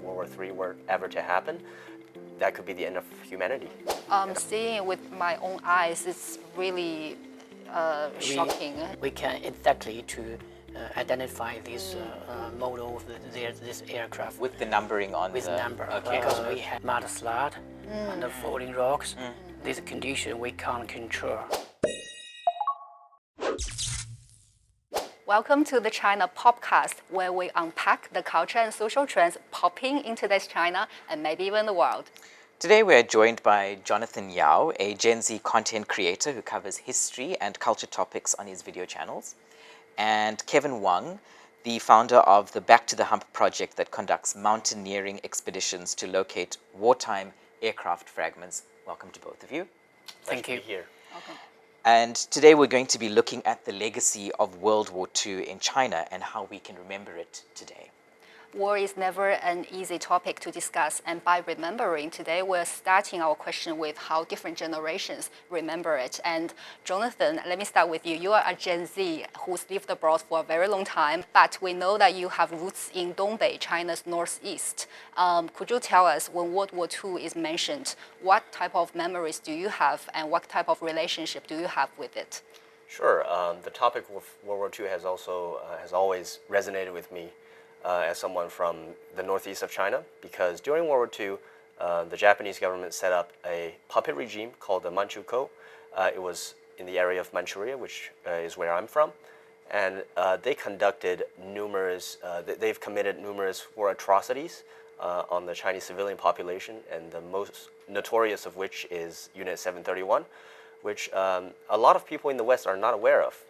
World War III were ever to happen, that could be the end of humanity. Seeing it with my own eyes, it's really shocking. We can exactly to identify this model of this aircraft With the numbering on with the number. Okay. Because we have mudslide and the falling rocks. This condition we can't control. Welcome to the China Popcast, where we unpack the culture and social trends popping in today's China and maybe even the world. Today we are joined by Jonathan Yao, a Gen Z content creator who covers history and culture topics on his video channels, and Kevin Wang, the founder of the Back to the Hump project that conducts mountaineering expeditions to locate wartime aircraft fragments. Welcome to both of you. Thank you. To be here. Okay. And today we're going to be looking at the legacy of World War II in China and how we can remember it today. War is never an easy topic to discuss, and by remembering, today we're starting our question with how different generations remember it. And Jonathan, let me start with you. You are a Gen Z who's lived abroad for a very long time, but we know that you have roots in Dongbei, China's northeast. Could you tell us, when World War II is mentioned, what type of memories do you have and what type of relationship do you have with it? Sure. The topic of World War II has always resonated with me. As someone from the northeast of China, because during World War II, the Japanese government set up a puppet regime called the Manchukuo. It was in the area of Manchuria, which is where I'm from, and they conducted they've committed numerous war atrocities on the Chinese civilian population, and the most notorious of which is Unit 731, which a lot of people in the West are not aware of,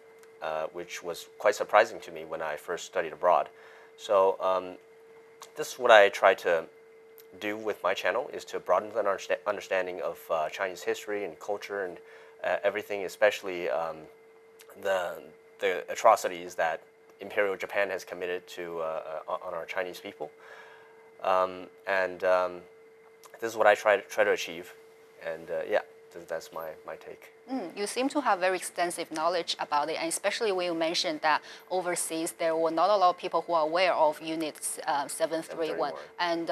which was quite surprising to me when I first studied abroad. So this is what I try to do with my channel, is to broaden the understanding of Chinese history and culture and everything, especially the atrocities that Imperial Japan has committed to on our Chinese people. This is what I try to achieve, and yeah, that's my take. You seem to have very extensive knowledge about it, and especially when you mentioned that overseas there were not a lot of people who are aware of Unit 731. And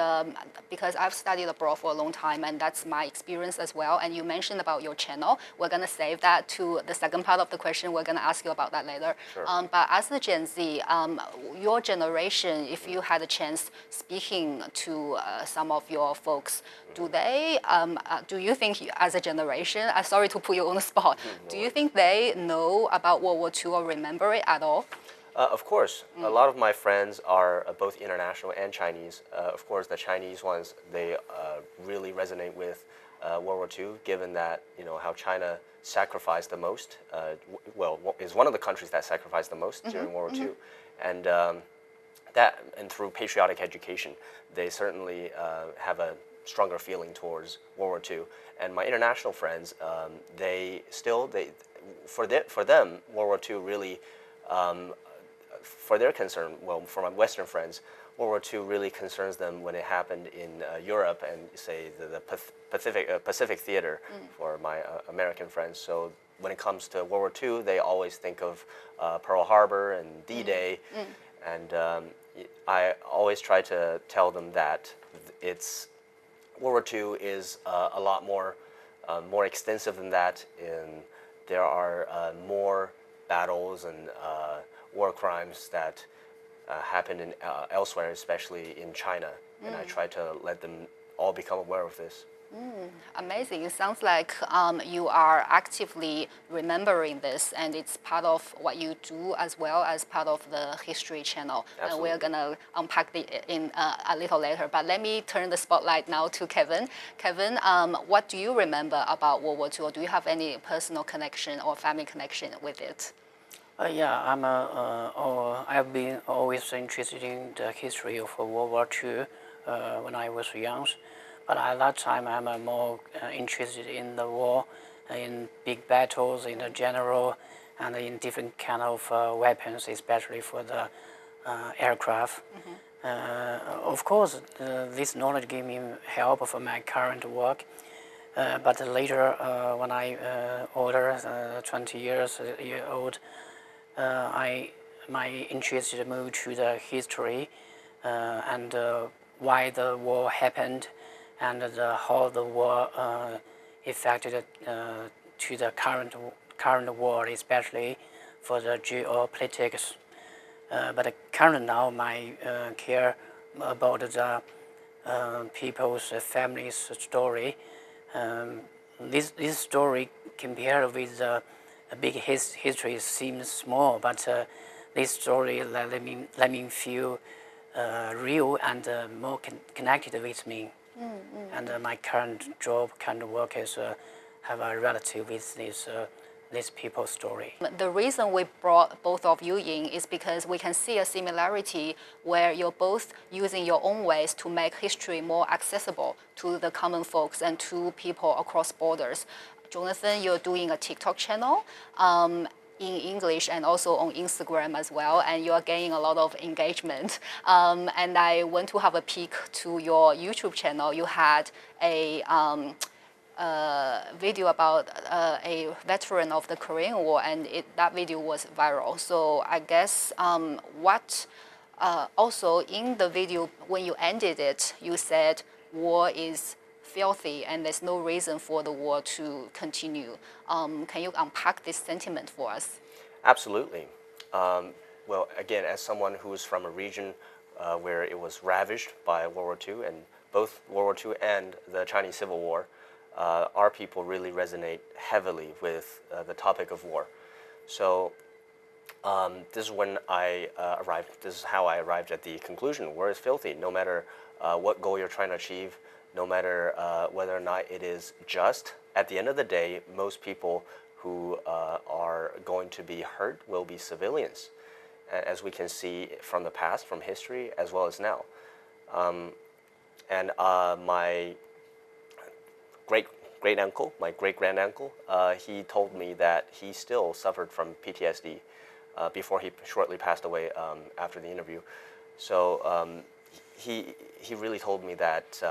because I've studied abroad for a long time, and that's my experience as well. And you mentioned about your channel. We're going to save that to the second part of the question. We're going to ask you about that later. Sure. But as the Gen Z, your generation, if you had a chance speaking to some of your folks, do you think as a generation, sorry to put you on the spot, do you think they know about World War II or remember it at all? Of course. A lot of my friends are both international and Chinese. Of course, the Chinese ones, they really resonate with World War II, given that, how China sacrificed the most, is one of the countries that sacrificed the most during World War II. And and through patriotic education, they certainly have a stronger feeling towards World War II. And my international friends, for them, World War II really, for their concern, for my Western friends, World War II really concerns them when it happened in Europe and, say, the Pacific Theater for my American friends. So when it comes to World War II, they always think of Pearl Harbor and D-Day. And I always try to tell them that World War II is a lot more extensive than that. There are more battles and war crimes that happen elsewhere, especially in China. And I try to let them all become aware of this. Amazing. It sounds like you are actively remembering this, and it's part of what you do as well as part of the History channel. And we're going to unpack it in a little later. But let me turn the spotlight now to Kevin. Kevin, what do you remember about World War II, or do you have any personal connection or family connection with it? Yeah, I've been always interested in the history of World War II when I was young. But at that time, I'm more interested in the war, in big battles, in the general, and in different kind of weapons, especially for the aircraft. Of course, this knowledge gave me help for my current work. But later, when I older, 20 years old, my interest moved to the history, and why the war happened, and how the war affected to the current world, especially for the geopolitics. But current now, my care about the people's families' story. This story compared with a big history seems small, but this story let me feel real and more connected with me. And my current job, current work is have a relative with this people's story. The reason we brought both of you in is because we can see a similarity where you're both using your own ways to make history more accessible to the common folks and to people across borders. Jonathan, you're doing a TikTok channel in English and also on Instagram as well, and you're getting a lot of engagement. And I went to have a peek to your YouTube channel. You had a video about a veteran of the Korean War, and that video was viral. So I guess also in the video, when you ended it, you said war is filthy and there's no reason for the war to continue. Can you unpack this sentiment for us? Absolutely. Well, again, as someone who's from a region where it was ravaged by World War II, and both World War II and the Chinese Civil War, our people really resonate heavily with the topic of war. So this is when I arrived. This is how I arrived at the conclusion: war is filthy. No matter what goal you're trying to achieve, no matter whether or not it is just, at the end of the day, most people who are going to be hurt will be civilians, as we can see from the past, from history, as well as now. And my great uncle, my great grand uncle, he told me that he still suffered from PTSD before he shortly passed away after the interview. So he really told me that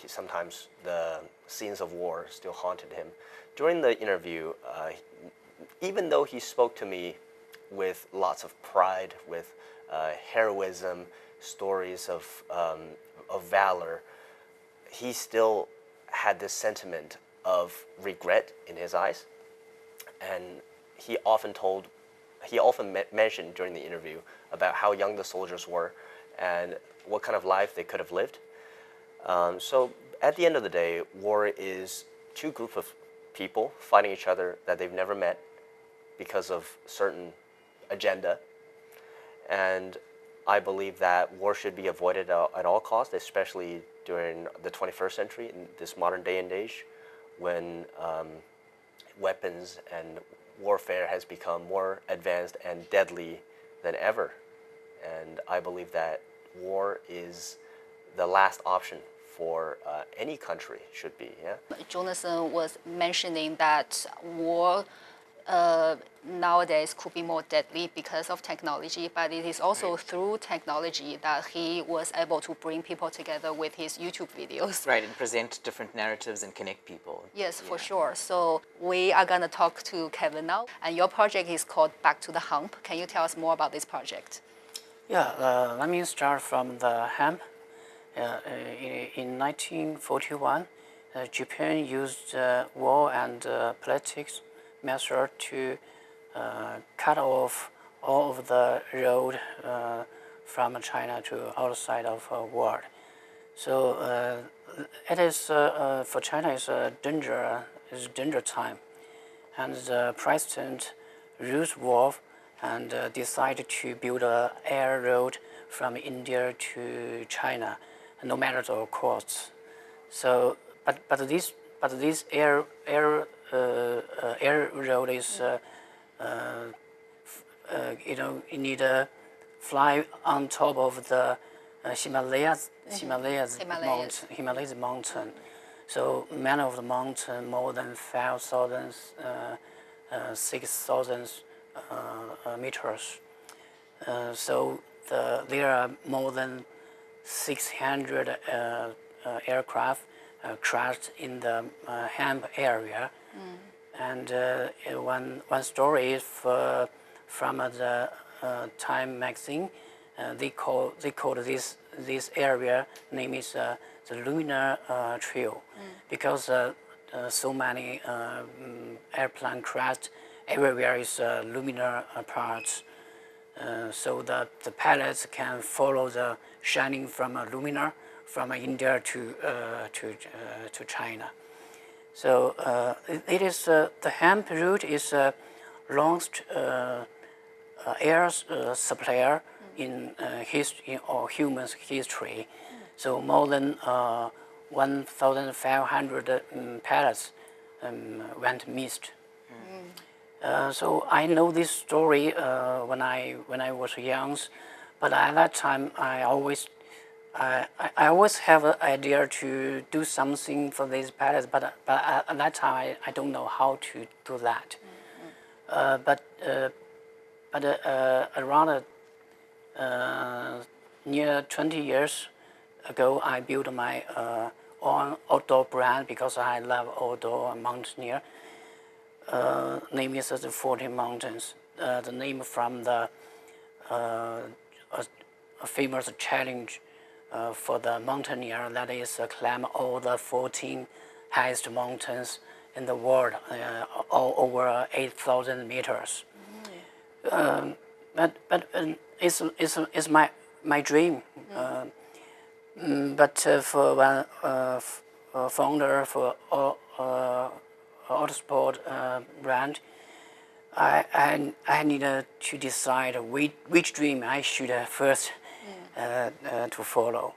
sometimes the scenes of war still haunted him. During the interview, even though he spoke to me with lots of pride, with heroism, stories of valor, he still had this sentiment of regret in his eyes, and he often mentioned during the interview about how young the soldiers were and what kind of life they could have lived. So at the end of the day, war is two groups of people fighting each other that they've never met because of certain agenda, and I believe that war should be avoided at all costs, especially during the 21st century, in this modern day and age, when weapons and warfare has become more advanced and deadly than ever. And I believe that war is the last option for any country should be. Yeah. Jonathan was mentioning that war nowadays could be more deadly because of technology, but it is also through technology that he was able to bring people together with his YouTube videos. Right, and present different narratives and connect people. Yes, for sure. So we are going to talk to Kevin now, and your project is called Back to the Hump. Can you tell us more about this project? Yeah, let me start from the Hump. In 1941, Japan used war and politics method to cut off all of the road from China to outside of the world. So it is for China is a danger time, and the president Roosevelt and decided to build an air road from India to China, no matter the costs. So, but this air road is you need to fly on top of the Himalayas mountain. So many of the mountain, more than 5,000, 6,000 meters. So there are more than 600 aircraft crashed in the Hump area. And one story is from the Time magazine. They called this area name is the Lunar Trail, because so many airplane crashed. Everywhere is lunar parts, so that the pilots can follow the shining from a luminar from India to China. So it is the Hump Route is longest air supplier in human history. So more than 1,500 pilots went missed. So I know this story when I was young, but at that time I always have an idea to do something for these pilots, but at that time I don't know how to do that. But around near 20 years ago, I built my own outdoor brand because I love outdoor mountaineer. Name is the 40 Mountains. The name from the a famous challenge for the mountaineer, that is climb all the 14 highest mountains in the world, all over 8,000 meters. But it's my dream. But for one founder for Autosport brand, I needed to decide which dream I should first to follow.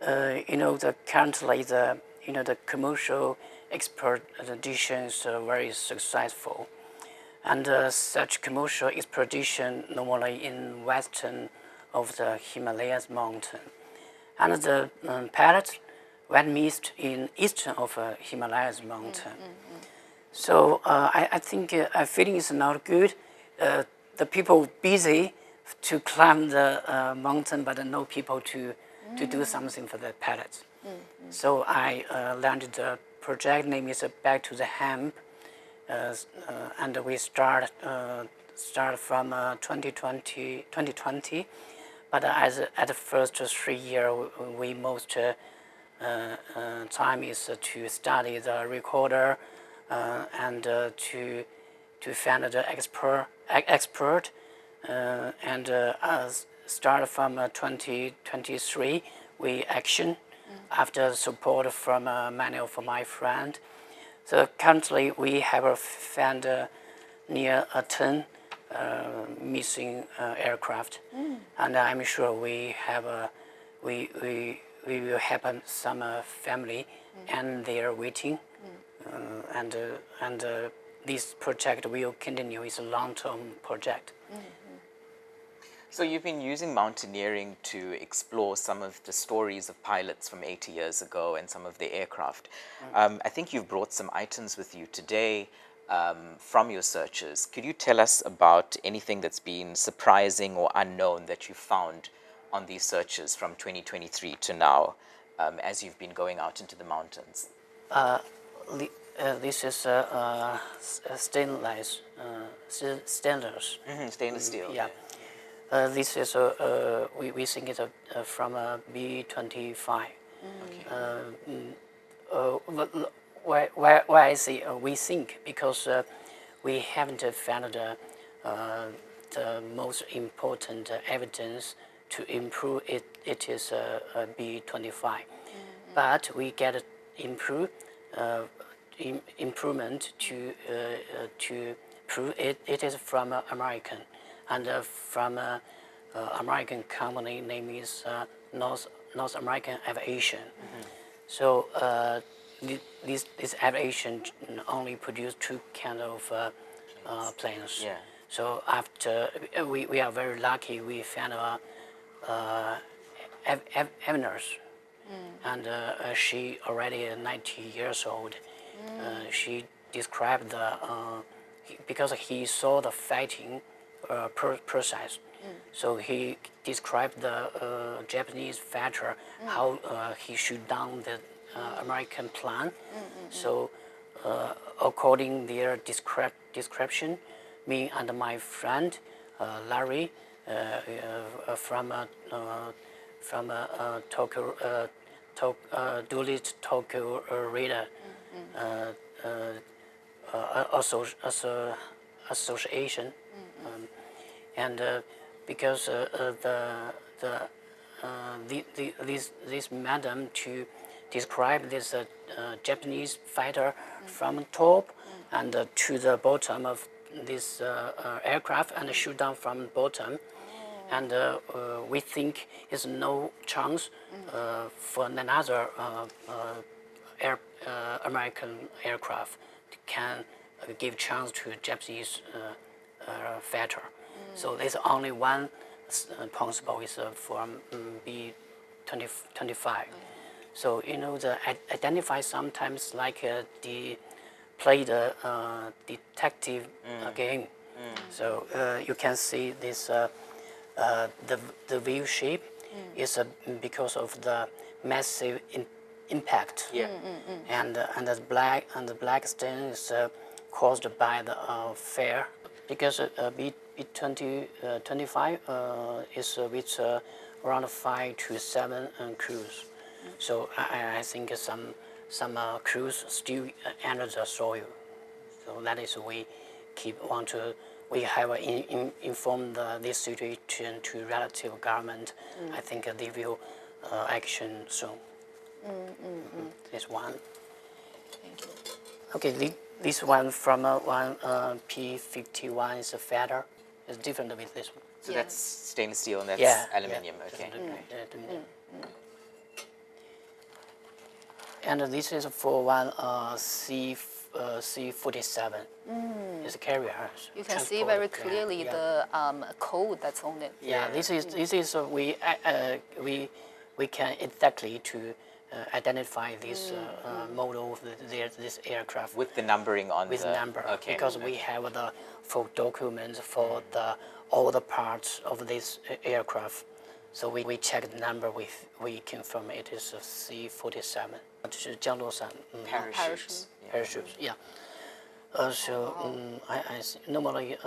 Currently the commercial expedition is very successful, and such commercial expedition normally in western of the Himalayas mountain, and the pilots went missed in eastern of Himalayas mountain. So I think feeling is not good. The people busy to climb the mountain, but no people to do something for the pilots. So I landed the project name is Back to the Hump, and we start from 2020. But at the first 3 years, we most time is to study the recorder and to find the expert and start from 2023 we action after support from many of my friends. So currently we have found near 10 missing aircraft, and I'm sure we will have some family and they are waiting, and this project will continue. It's a long-term project. So you've been using mountaineering to explore some of the stories of pilots from 80 years ago and some of the aircraft. I think you've brought some items with you today from your searches. Could you tell us about anything that's been surprising or unknown that you found on these searches from 2023 to now, as you've been going out into the mountains? This is stainless steel. Yeah. This is we think it's from B25. Why I say we think, because we haven't found the most important evidence to improve it. It is B25, but we get improvement to prove it is from American, and from American company name is North American Aviation. So this aviation only produce two kind of planes. Yeah. So after we are very lucky, we found Evaners, and she already 90 years old. She described because he saw the fighting process. So he described the Japanese fighter how he shoot down the American plane. So according their description, me and my friend Larry from from Tokyo, Dulwich Tokyo Radar Association, and because this madam to describe this Japanese fighter from top and to the bottom of this aircraft and shoot down from bottom, and we think is no chance for another American aircraft can give chance to Japanese fighter. So there's only one possible is from B-25. So the identify sometimes like the play the detective game. So you can see this the view shape is because of the massive impact. Yeah. And the black stain is caused by the fire, because B-25 is with around 5 to 7 crews. So I think some crews still under the soil. So that is we have informed this situation to relative government. I think they will action soon. This one. Thank you. Okay, this one from one P-51 is a feather. It's different with this one. So that's stainless steel and that's aluminium. Okay. And this is for one C-47. It's a carrier. You can see very clearly the code that's on it. Yeah, this is we can exactly to identify this model of this aircraft With the numbering on with the number. Okay. Because we have the full documents for all the parts of this aircraft. So we check the number. We confirm it is a C-47. Parachutes. Parachutes. Yeah. So I normally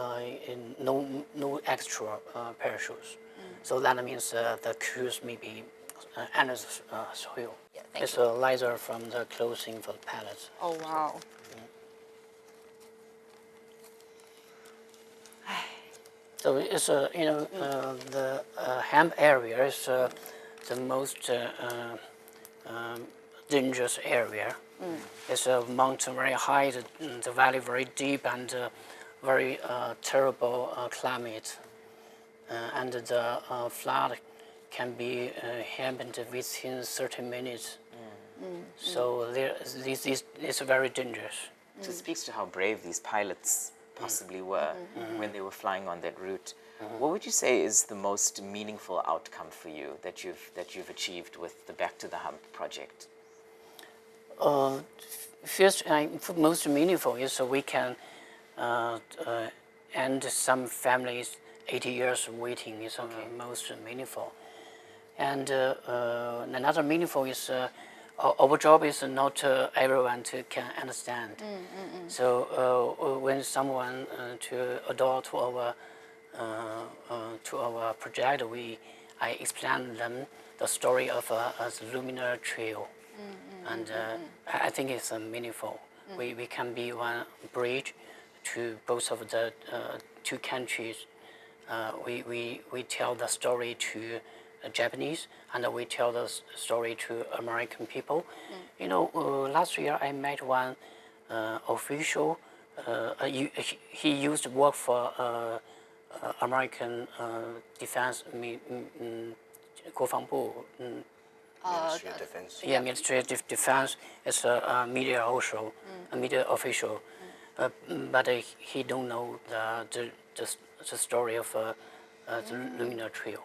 no extra parachutes. So that means the crews may be under the soil. Yeah, thank It's you. a laser from the clothing for the pilots. Oh, wow. So it's the Hump area is the most dangerous area. It's a mountain very high, the valley very deep, and very terrible climate. And the flood can be happened within 30 minutes. So this is very dangerous. So it speaks to how brave these pilots possibly were when they were flying on that route. What would you say is the most meaningful outcome for you that you've achieved with the Back to the Hump project? First, most meaningful is we can end some families 80 years waiting is most meaningful. And another meaningful is our job is not everyone can understand. So when someone to adopt to our project, I explain them the story of a lunar trail, and I think it's meaningful. We can be one bridge to both of the two countries. We tell the story to Japanese, and we tell the story to American people. Last year I met one official. He used to work for American Defense 国防部 Ministry of Defense. Yeah, Ministry of Defense is a media also, a media official, but he don't know the story of the lunar trail.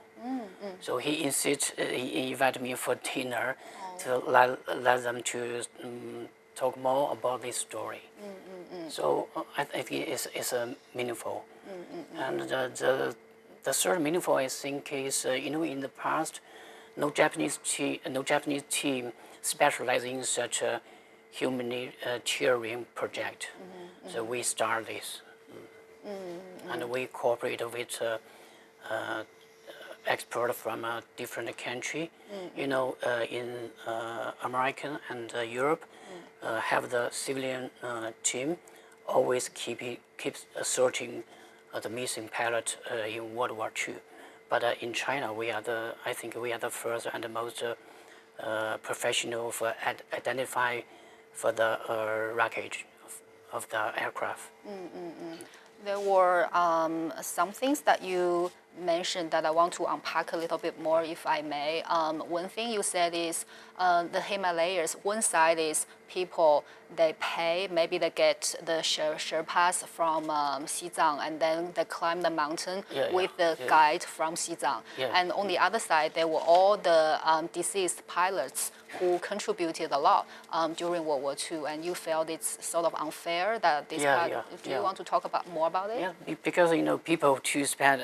So he insists, he invited me for dinner to let them to talk more about this story. So I think it's meaningful. And the third meaningful, I think, is in the past, no Japanese team specializing in such a humanitarian project. So we start this, and we cooperate with expert from a different country. You know, in American and Europe, have the civilian team always keeps searching the missing pilot in World War II. But in China, I think we are the first and the most professional for identify for the wreckage of the aircraft. There were some things that you mentioned that I want to unpack a little bit more, if I may. One thing you said is the Himalayas. One side is people, they pay, maybe they get the Sherpas from Xizang, and then they climb the mountain with the guide from Xizang. And on the other side, there were all the deceased pilots who contributed a lot during World War II, and you felt it's sort of unfair that this part. Do you want to talk more about it? Yeah, because people to spend,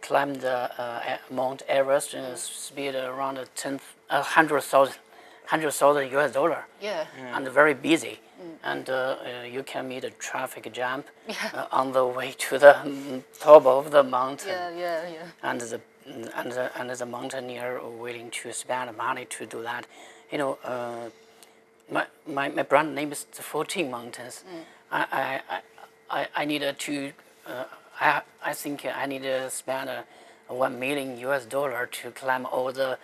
climb the Mount Everest and speed around $100,000 US. Yeah. And very busy, and you can meet a traffic jam on the way to the top of the mountain. Yeah. And the mountaineer are willing to spend money to do that. My brand name is the 14 Mountains. I needed to. I think I need to spend $1 million US to climb all the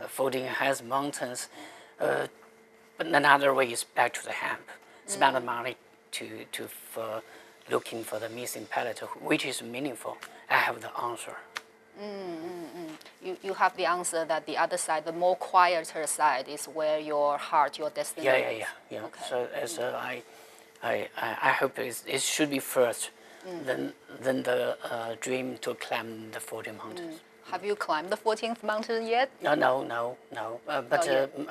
14 highest mountains. But another way is back to the Hump. Spend the money for looking for the missing pilot, which is meaningful. I have the answer. You have the answer that the other side, the more quieter side, is where your heart, your destiny is. Yeah. Okay. So as I hope it should be first, then the dream to climb the 14 mountains. Have you climbed the 14th mountain yet? No. But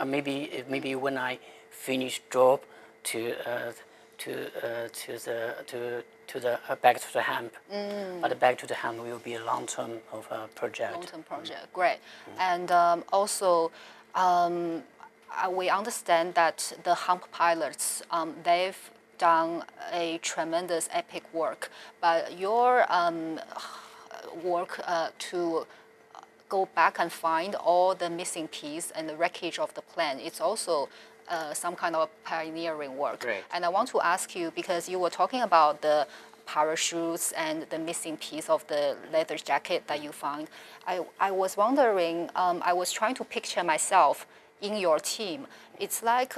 maybe when I finish job to the back to the Hump. But back to the Hump will be a long-term project. Long-term project, great. And also, we understand that the Hump pilots, they've done a tremendous epic work, but your work to go back and find all the missing piece and the wreckage of the plane, it's also some kind of pioneering work. Right. And I want to ask you, because you were talking about the parachutes and the missing piece of the leather jacket that you found, I was wondering, I was trying to picture myself in your team. It's like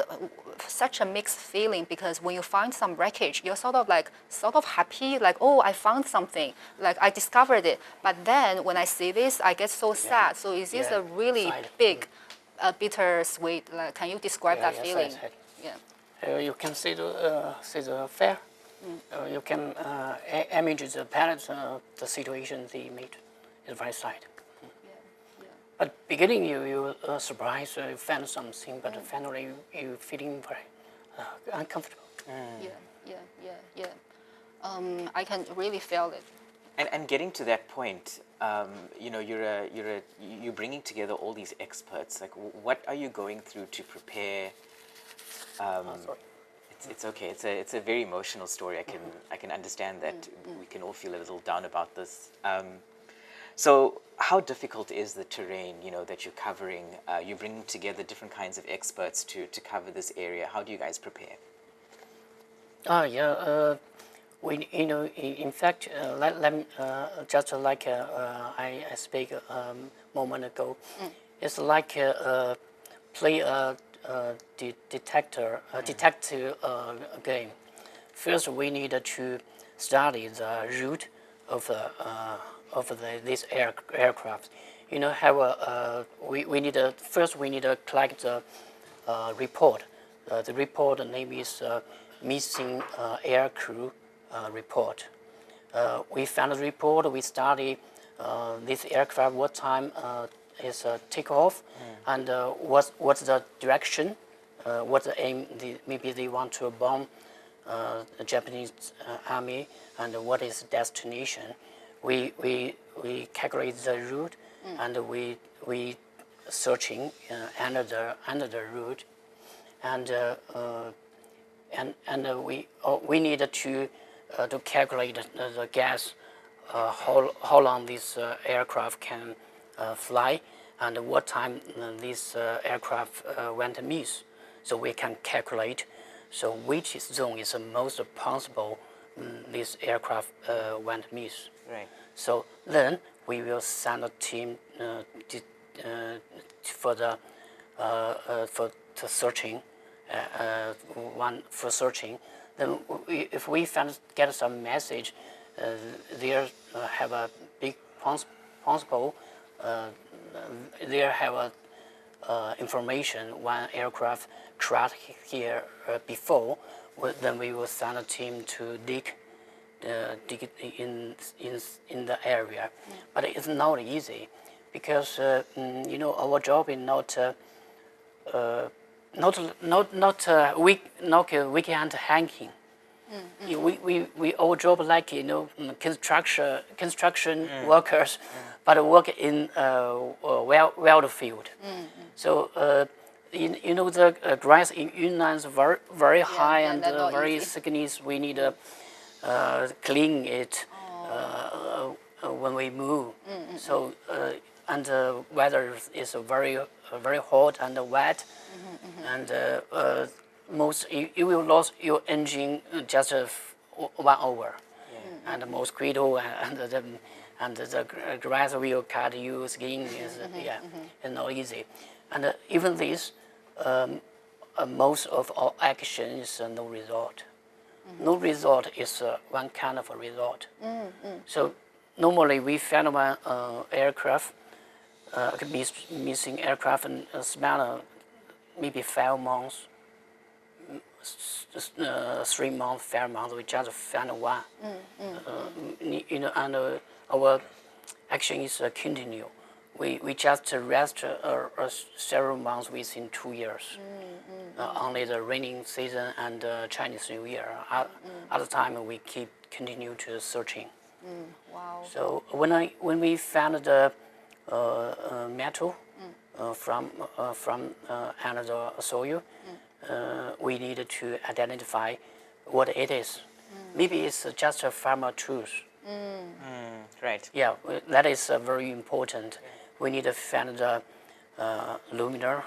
such a mixed feeling, because when you find some wreckage, you're sort of happy, like, oh, I found something, like I discovered it. But then when I see this, I get so sad. So is this a really big, bittersweet? Like, can you describe that feeling? Yeah. You can see the fair. You can image the parents, the situation they made at the right side. At beginning, you surprised, you found something, but finally you feeling very uncomfortable. Yeah. I can really feel it. And getting to that point, you're bringing together all these experts. Like, what are you going through to prepare? It's okay. It's a very emotional story. I can understand that we can all feel a little down about this. So how difficult is the terrain, that you're covering? You're bringing together different kinds of experts to cover this area. How do you guys prepare? In fact, just like I spoke a moment ago, it's like play a detective game. First, we need to study the route of this aircraft. We need to collect the report. The report name is missing air crew report. We found the report. We study this aircraft. What time is takeoff, and what's the direction? What's the aim? Maybe they want to bomb the Japanese army, and what is the destination? We calculate the route, and we searching under the route, and we need to calculate the gas how long this aircraft can fly, and what time this aircraft went miss. So we can calculate. So which zone is the most possible this aircraft went miss. Right. So then we will send a team for the for searching, one for searching. Then if we get some message, there have a big possible. There have a information one aircraft crashed here before. Then we will send a team to dig in the area, but it's not easy because our job is not weekend hanging. We all job like construction workers, but work in wild field. So the grass in Yunnan is very high and very thickness. We need to clean it when we move. So and the weather is very hot and wet, and you will lose your engine just 1 hour, and the mosquito and the grass will cut your skin is it's not easy, and even this most of our action is no result. No result is one kind of a result. So normally we found one aircraft, missing aircraft, and span maybe 5 months, 3 months, 5 months. We just found one. And our action is continue. We just rest several months within 2 years. Only the raining season and Chinese New Year. At the time, we continue to searching. Wow. So when we found the metal from another soil, we needed to identify what it is. Maybe it's just a farmer tools. Right. Yeah, that is very important. We need to find the luminaire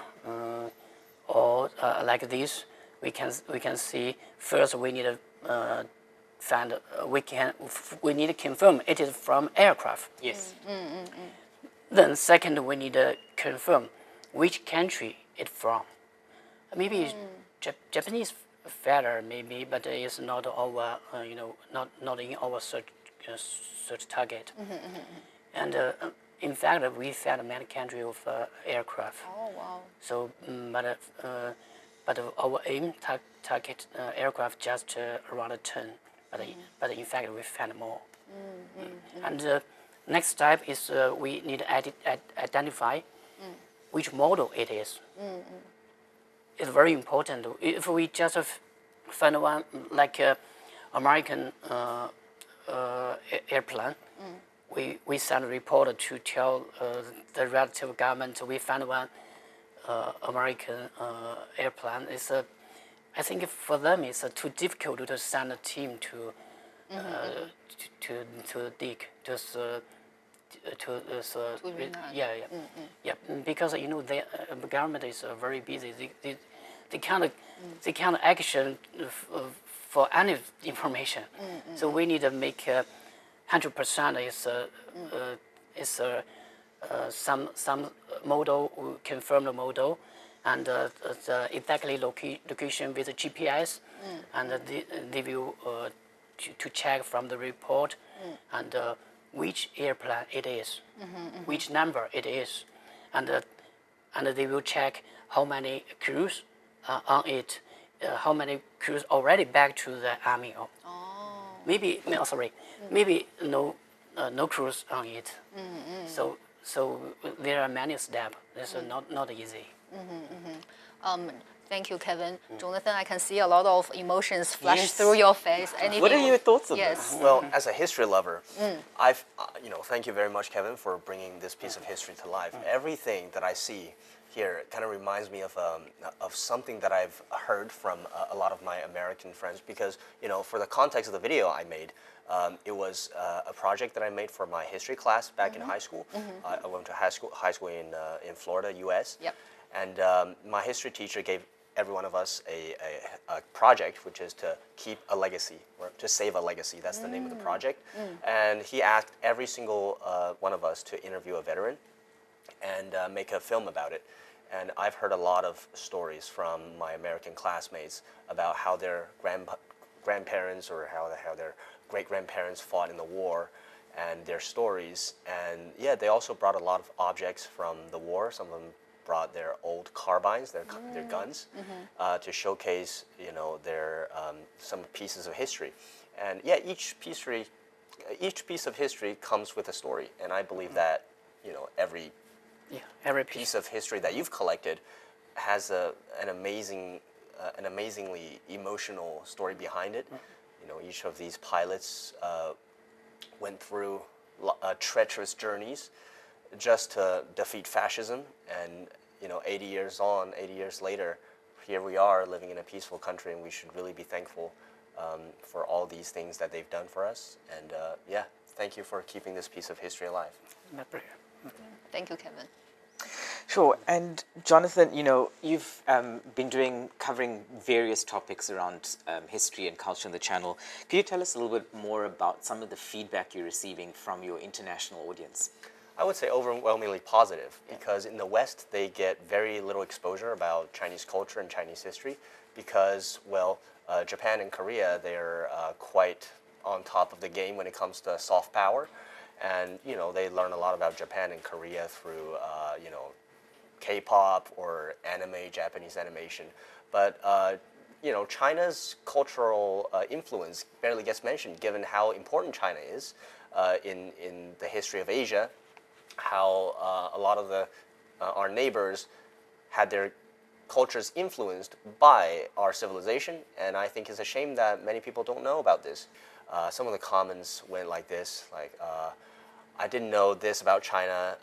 or like this. We can see first. We need to find. We need to confirm it is from aircraft. Yes. Then second, we need to confirm which country it's from. Maybe Japanese feather, maybe, but it's not our not in our search target. And in fact, we found many countries of aircraft. Oh wow. So, but our aim target aircraft just around 10. But in fact, we found more. And next step is we need to identify which model it is. It's very important. If we just find one like American airplane, we send a reporter to tell the relative government we found one American airplane. I think for them it's too difficult to send a team to dig because the government is very busy. They can't action for any information. So we need to make 100% is some model, confirm the model, and the exactly location with the GPS, and they will to check from the report and which airplane it is, which number it is, and they will check how many crews on it, how many crews already back to the army. Maybe maybe no crews on it. So there are many steps. It's not easy. Thank you, Kevin. Jonathan, I can see a lot of emotions flash through your face. Anything? What are your thoughts on Yes. this? Well, as a history lover, thank you very much, Kevin, for bringing this piece of history to life. Everything that I see here kind of reminds me of something that I've heard from a lot of my American friends, because for the context of the video I made, it was a project that I made for my history class back in high school. I went to high school in Florida, U.S. Yep. And my history teacher gave every one of us a project, which is to keep a legacy, or to save a legacy. That's the name of the project. And he asked every single one of us to interview a veteran and make a film about it. And I've heard a lot of stories from my American classmates about how their grandparents or how their great-grandparents fought in the war, and their stories. And yeah, they also brought a lot of objects from the war. Some of them brought their old carbines, their guns, to showcase their some pieces of history. And yeah, each piece of history comes with a story, and I believe that every piece of history that you've collected has an amazingly emotional story behind it. Each of these pilots went through treacherous journeys just to defeat fascism, and 80 years later, here we are living in a peaceful country, and we should really be thankful for all these things that they've done for us. And yeah, thank you for keeping this piece of history alive. My pleasure. Thank you, Kevin. Sure. And Jonathan, you've been covering various topics around history and culture on the channel. Could you tell us a little bit more about some of the feedback you're receiving from your international audience? I would say overwhelmingly positive, because in the West they get very little exposure about Chinese culture and Chinese history, because, well, Japan and Korea, they're quite on top of the game when it comes to soft power. And they learn a lot about Japan and Korea through K-pop or anime, Japanese animation. But China's cultural influence barely gets mentioned, given how important China is in the history of Asia. How a lot of our neighbors had their cultures influenced by our civilization, and I think it's a shame that many people don't know about this. Some of the comments went like this, like, I didn't know this about China.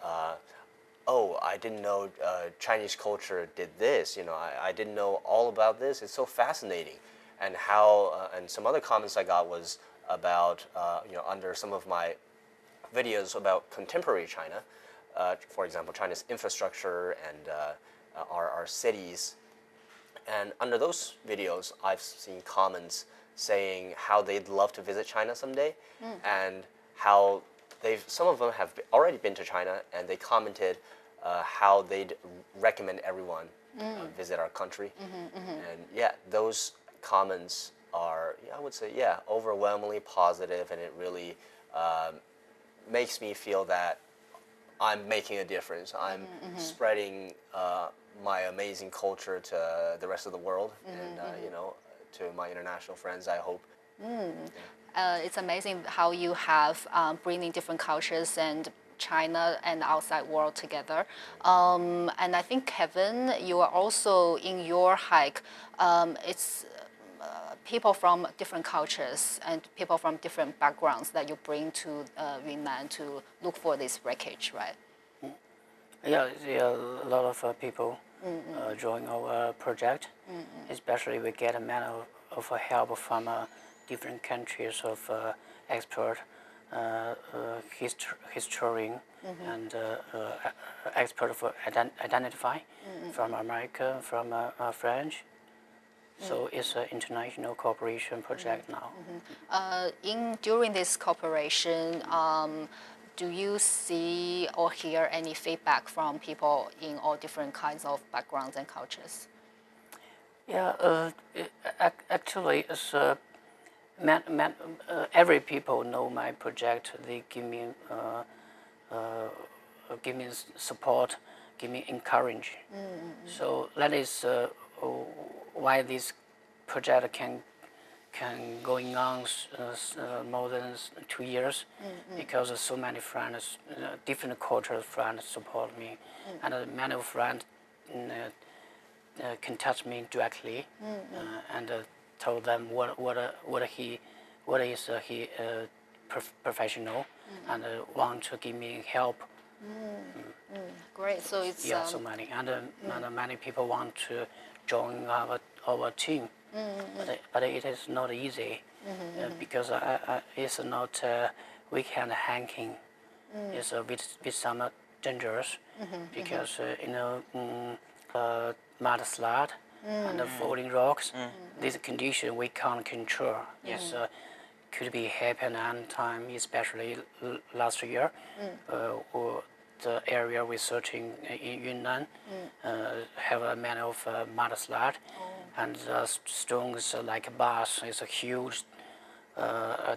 Oh, I didn't know Chinese culture did this. I didn't know all about this. It's so fascinating. And how, and some other comments I got was about, under some of my videos about contemporary China, for example, China's infrastructure and our cities. And under those videos, I've seen comments saying how they'd love to visit China someday, and how some of them have already been to China, and they commented how they'd recommend everyone visit our country. And yeah, those comments are, I would say, yeah, overwhelmingly positive, and it really makes me feel that I'm making a difference. I'm spreading my amazing culture to the rest of the world, and to my international friends, I hope. It's amazing how you have bringing different cultures and China and the outside world together. And I think, Kevin, you are also in your hike. It's people from different cultures and people from different backgrounds that you bring to Yunnan to look for this wreckage, right? Yeah, a lot of people join our project. Especially we get a man of help from different countries of expert, historian, and expert for identify from America, from French. So it's an international cooperation project now. During this cooperation, do you see or hear any feedback from people in all different kinds of backgrounds and cultures? Yeah, actually, it's every people know my project. They give me support, give me encourage. So that is why this project can going on more than 2 years, because so many friends, different cultural friends support me, and many friends contact me directly and told them what he professional and want to give me help. Great. So it's Yeah, so many, and many people want to join our team, but it is not easy because it's not weekend hiking. It's a bit some dangerous because mudslide and the falling rocks. This condition we can't control. Yes, could be happen anytime, especially last year. Or the area we're searching in Yunnan have a many of mudslide, and the stones like a bus. It's a huge.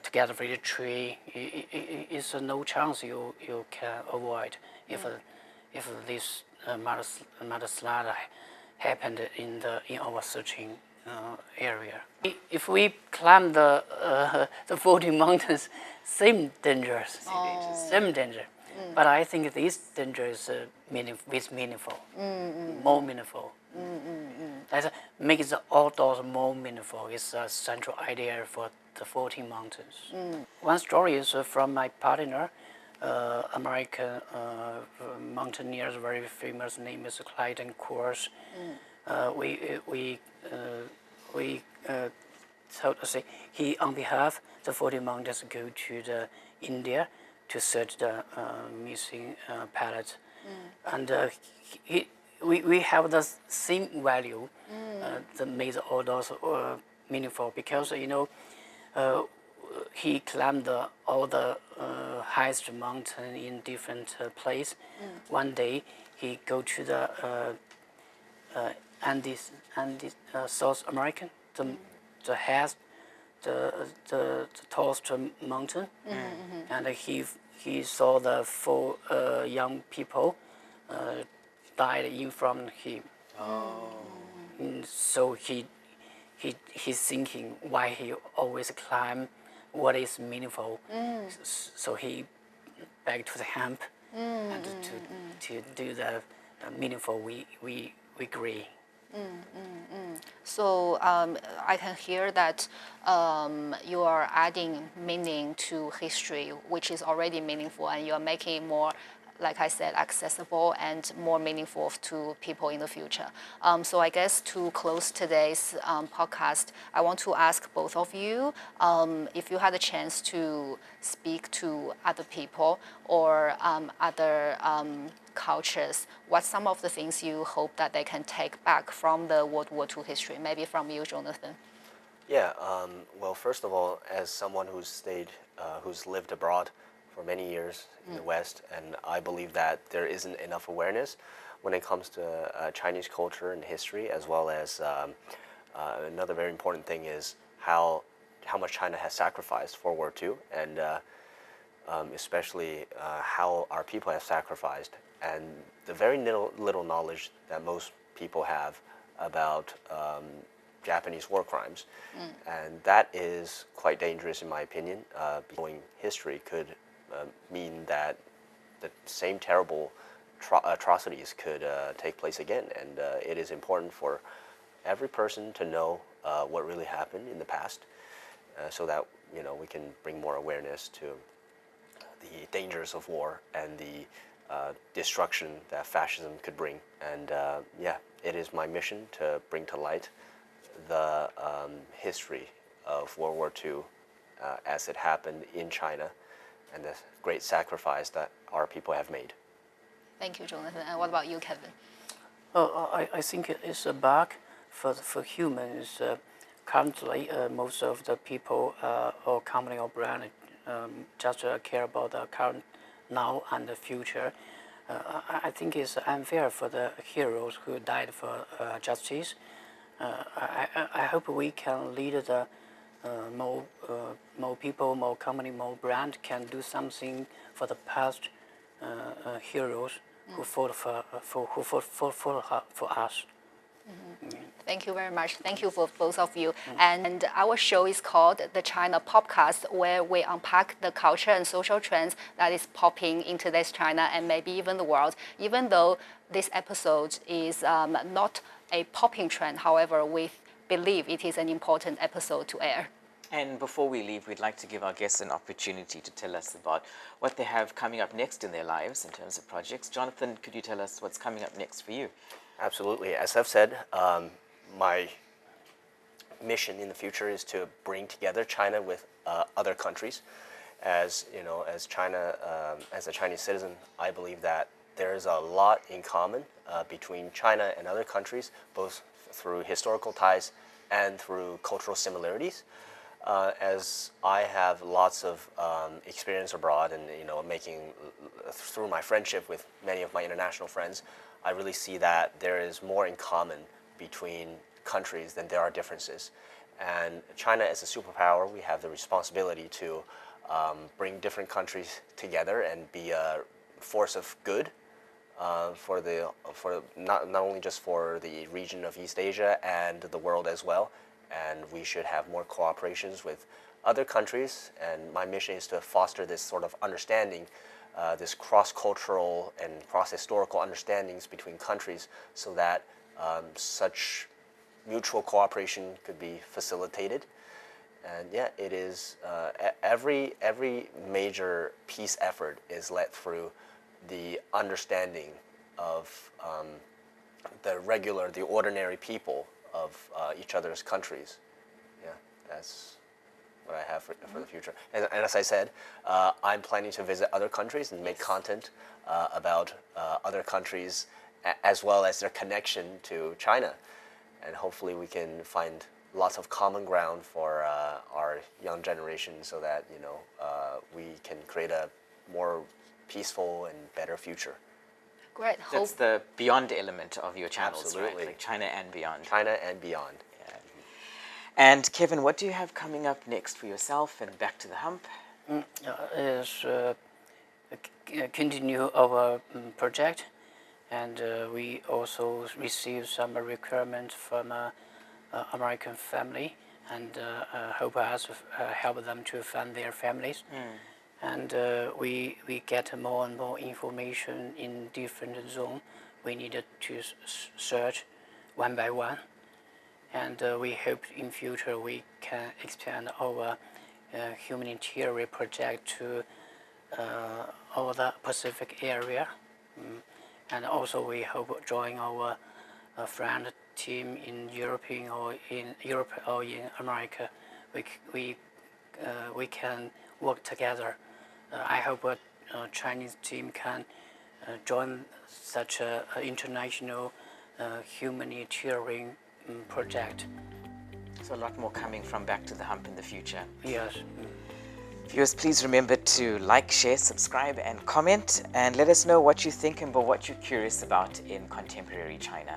Together with the tree, it's no chance you can avoid if this mudslide happened in our searching area. If we climb the 40 mountains, same dangers, same danger. But I think this danger is meaningful, more meaningful. That makes the outdoors more meaningful. It's a central idea for the 40 mountains. One story is from my partner, American mountaineer, very famous name is Clayton Course. We told us he on behalf the 40 mountains go to the India to search the missing pilot, and we have the same value that made all those meaningful because he climbed all the highest mountain in different place. One day he go to the Andes, South American, the highest, the tallest mountain, and he saw the 4 young people died in front of him. So he's thinking why he always climb what is meaningful. So he back to the camp and to do the meaningful we agree. So I can hear that you are adding meaning to history, which is already meaningful, and you are making it more, like I said, accessible and more meaningful to people in the future. So I guess to close today's podcast, I want to ask both of you if you had a chance to speak to other people or other cultures, what's some of the things you hope that they can take back from the World War II history? Maybe from you, Jonathan. Yeah, well, first of all, as someone who's lived abroad for many years in the West, and I believe that there isn't enough awareness when it comes to Chinese culture and history, as well as another very important thing is how much China has sacrificed for World War II, and especially how our people have sacrificed, and the very little knowledge that most people have about Japanese war crimes. And that is quite dangerous in my opinion. Knowing history could mean that the same terrible atrocities could take place again, and it is important for every person to know what really happened in the past, so that we can bring more awareness to the dangers of war and the destruction that fascism could bring. And yeah, it is my mission to bring to light the history of World War II as it happened in China, and the great sacrifice that our people have made. Thank you, Jonathan. And what about you, Kevin? I think it's a bug for humans. Currently, most of the people or company or brand just care about the current, now and the future. I think it's unfair for the heroes who died for justice. I hope we can lead the more people, more company, more brand can do something for the past heroes who fought for us. Thank you very much. Thank you for both of you. And our show is called the China Popcast, where we unpack the culture and social trends that is popping in today's China and maybe even the world. Even though this episode is not a popping trend, however, we believe it is an important episode to air. And before we leave, we'd like to give our guests an opportunity to tell us about what they have coming up next in their lives in terms of projects. Jonathan, could you tell us what's coming up next for you? Absolutely. As I've said, my mission in the future is to bring together China with other countries. As you know, as China, as a Chinese citizen, I believe that there is a lot in common between China and other countries, both through historical ties and through cultural similarities. As I have lots of experience abroad, and making through my friendship with many of my international friends, I really see that there is more in common between countries than there are differences. And China, as a superpower, we have the responsibility to bring different countries together and be a force of good for not only just for the region of East Asia and the world as well. And we should have more cooperations with other countries. And my mission is to foster this sort of understanding, this cross-cultural and cross-historical understandings between countries, so that such mutual cooperation could be facilitated. And yeah, it is every major peace effort is led through the understanding of the ordinary people of each other's countries. Yeah, that's what I have for the future. And as I said, I'm planning to visit other countries and make content about other countries, as well as their connection to China. And hopefully we can find lots of common ground for our young generation, so that we can create a more peaceful and better future. Great. That's the beyond element of your channels, Absolutely. right? Like China and beyond. China and beyond. Yeah. And Kevin, what do you have coming up next for yourself and Back to the Hump? Is continue our project, and we also receive some requirements from American family, and hope us help them to fund their families. And we get more and more information in different zones. We needed to search one by one, and we hope in future we can expand our humanitarian project to all the Pacific area. And also we hope join our friend team in Europe or in America. We can work together. I hope a Chinese team can join such an international humanitarian project. So a lot more coming from Back to the Hump in the future. Yes. Viewers, please remember to like, share, subscribe, and comment, and let us know what you think and what you're curious about in contemporary China.